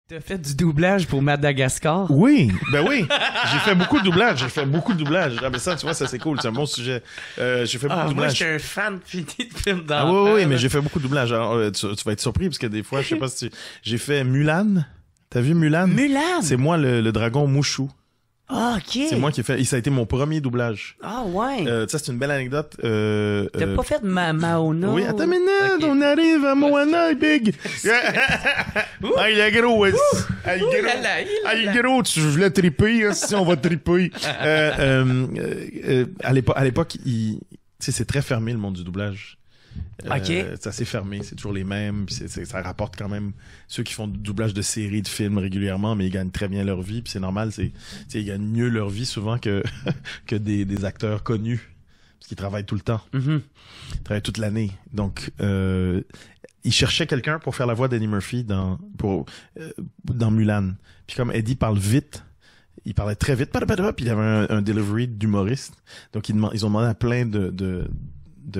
T'as fait du doublage pour Madagascar? Oui, ben oui. J'ai fait beaucoup de doublage. Ah, mais ça, tu vois, ça c'est cool. C'est un bon sujet. J'ai fait beaucoup de doublage. Moi, j'étais un fan fini de films d'enfants. Ah oui, mais j'ai fait beaucoup de doublage. Alors, tu vas être surpris parce que des fois, je sais pas si j'ai fait Mulan. T'as vu Mulan? Mulan? C'est moi le dragon Mouchou. Ah, OK. C'est moi qui ai fait. Et ça a été mon premier doublage. Ah, ouais. Ça, c'est une belle anecdote. T'as pas fait Maona? Oui, attends une minute, on arrive à Moana, Big. Ah, il est gros, il est gros, tu voulais triper, si on va triper. À l'époque, tu sais, c'est très fermé, le monde du doublage. C'est assez fermé, c'est toujours les mêmes, puis ça rapporte quand même ceux qui font du doublage de séries, de films régulièrement, mais ils gagnent très bien leur vie, puis c'est normal, ils gagnent mieux leur vie souvent que des acteurs connus, parce qu'ils travaillent tout le temps, ils travaillent toute l'année. Donc, ils cherchaient quelqu'un pour faire la voix d'Eddie Murphy dans Mulan. Puis comme Eddie parle vite, il parlait très vite, puis il avait un delivery d'humoriste, donc ils ont demandé à plein de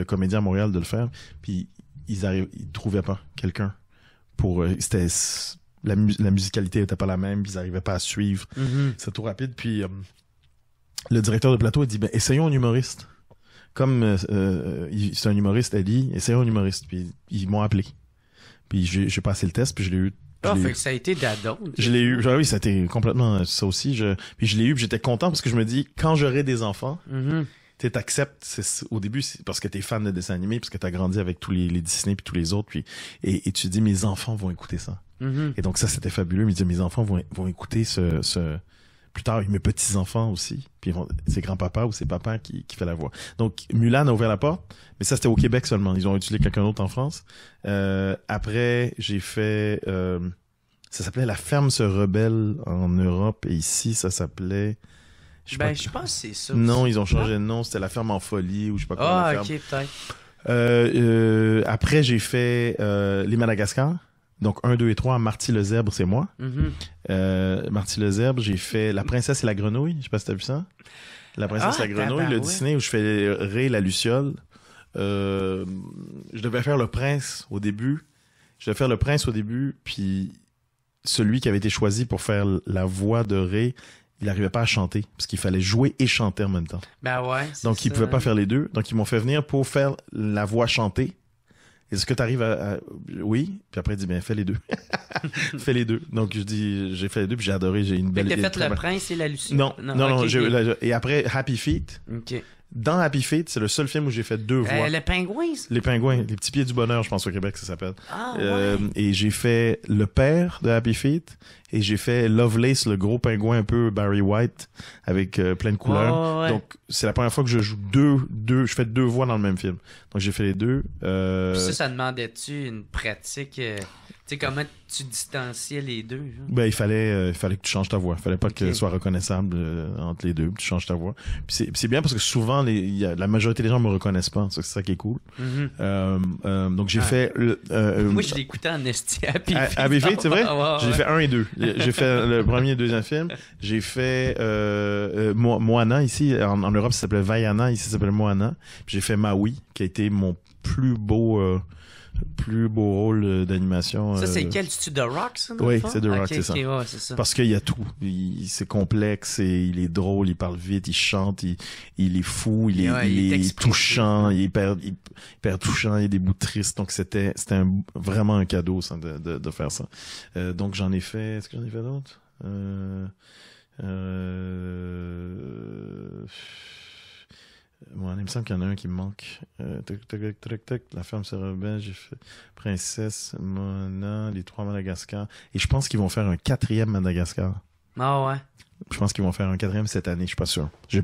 comédiens à Montréal de le faire, puis ils trouvaient pas quelqu'un pour la musicalité était pas la même, puis ils arrivaient pas à suivre. C'est trop rapide, puis le directeur de plateau a dit essayons un humoriste. Comme c'est un humoriste, Eddie, essayons un humoriste, puis ils m'ont appelé. Puis j'ai passé le test, puis je l'ai eu. Fait que ça a été d'adon. Je l'ai eu. Oui, ça a été complètement ça aussi. Puis je l'ai eu, puis j'étais content parce que je me dis quand j'aurai des enfants, tu t'acceptes au début parce que t'es fan de dessins animés, parce que t'as grandi avec tous les Disney puis tous les autres, puis et tu dis mes enfants vont écouter ça. Et donc ça c'était fabuleux. Mais mes enfants vont écouter ce plus tard, mes petits enfants aussi, puis c'est grand-papa ou c'est papa qui fait la voix. Donc Mulan a ouvert la porte, mais ça c'était au Québec seulement. Ils ont utilisé quelqu'un d'autre en France. Après j'ai fait ça s'appelait La Ferme se rebelle en Europe, et ici ça s'appelait je pense que c'est ça. Non, ils ont changé de nom. C'était La Ferme en folie ou je sais pas quoi. Ah, OK, peut-être. Après, j'ai fait Les Madagascar. Donc, 1, 2 et 3, Marty le Zèbre, c'est moi. Marty le Zèbre, j'ai fait La Princesse et la Grenouille. Je sais pas si t'as vu ça. La Princesse et la Grenouille, le Disney où je fais Ray la Luciole. Je devais faire Le Prince au début. Puis celui qui avait été choisi pour faire la voix de Ray, il n'arrivait pas à chanter, parce qu'il fallait jouer et chanter en même temps. Donc, il pouvait pas faire les deux. Donc, ils m'ont fait venir pour faire la voix chantée. Est-ce que tu arrives à... Oui. Puis après, il dit, fais les deux. Fais les deux. Donc, j'ai fait les deux, puis j'ai adoré. J'ai une belle... T'as fait Le Prince et la Lucie? Non. Et après, Happy Feet. OK. Dans Happy Feet, c'est le seul film où j'ai fait deux voix. Les pingouins? Les pingouins. Les petits pieds du bonheur, je pense, au Québec, ça s'appelle. Et j'ai fait le père de Happy Feet, et j'ai fait Lovelace, le gros pingouin un peu Barry White, avec plein de couleurs. Donc, c'est la première fois que je joue je fais deux voix dans le même film. Donc, j'ai fait les deux. Puis ça demandait-tu une pratique... Tu sais, comment tu distanciais les deux? Genre? Il fallait que tu changes ta voix. Il fallait pas qu'elle soit reconnaissable entre les deux. Tu changes ta voix. Puis c'est bien parce que souvent, la majorité des gens me reconnaissent pas. C'est ça qui est cool. Donc, j'ai fait... Moi, je l'écoutais en esti Happy Feet. Happy Feet, c'est vrai? J'ai fait 1 et 2. J'ai fait le premier et le deuxième film. J'ai fait Moana ici. En Europe, ça s'appelait Vaiana. Ici, ça s'appelle Moana. Puis j'ai fait Maui, qui a été mon plus beau rôle d'animation. Ça, c'est quel? C'est The Rock, ça? Oui, c'est The Rock, c'est ça. Ouais, c'est ça. Parce qu'il y a tout. C'est complexe, il est drôle, il parle vite, il chante, il est fou, il est touchant, il est hyper touchant, il y a des bouts tristes. Donc, c'était vraiment un cadeau, ça, de faire ça. Donc, j'en ai fait... Est-ce que j'en ai fait d'autres? Il me semble qu'il y en a un qui me manque. La Ferme se rebelle, j'ai fait Princesse, Mona, les 3 Madagascar. Et je pense qu'ils vont faire un 4e Madagascar. Ah ouais. Je pense qu'ils vont faire un 4e cette année, je suis pas sûr. J'ai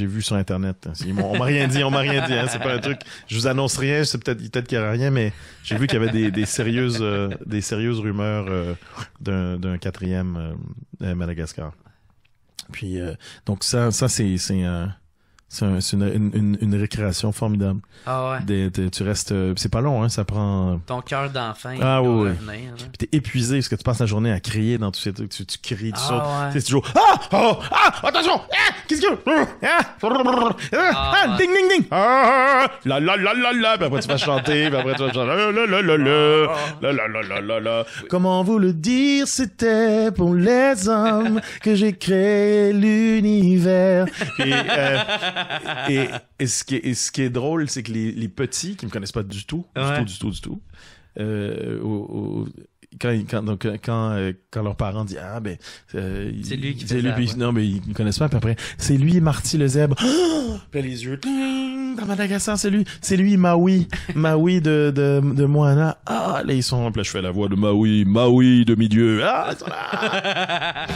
vu sur Internet. On m'a rien dit, hein. C'est pas un truc. Je vous annonce rien, c'est peut-être qu'il y aura rien, mais j'ai vu qu'il y avait des sérieuses rumeurs d'un 4e Madagascar. Puis donc ça C'est une récréation formidable. Ah ouais. Tu restes... c'est pas long, hein, ça prend... Ton cœur d'enfant, il doit revenir. Puis t'es épuisé parce que tu passes la journée à crier dans tous ces trucs. Tu cries, tu sautes. Ouais. C'est toujours... attention! Qu'est-ce que... ding, ding, ding! La, la, la, la, la. Puis après, tu vas chanter. Puis après, tu vas chanter... La, la, la, la, la. La, la, la, la, la, la. Comment vous le dire, c'était pour les hommes que j'ai créé l'univers. Et ce qui est drôle, c'est que les petits qui me connaissent pas du tout, du tout, quand leurs parents disent c'est lui qui fait non mais ils ne connaissent pas, puis après c'est lui Marty le zèbre, puis les yeux dans Madagascar, c'est lui Maui de Moana, là ils sont, là je fais la voix de Maui demi-dieu, ils sont là.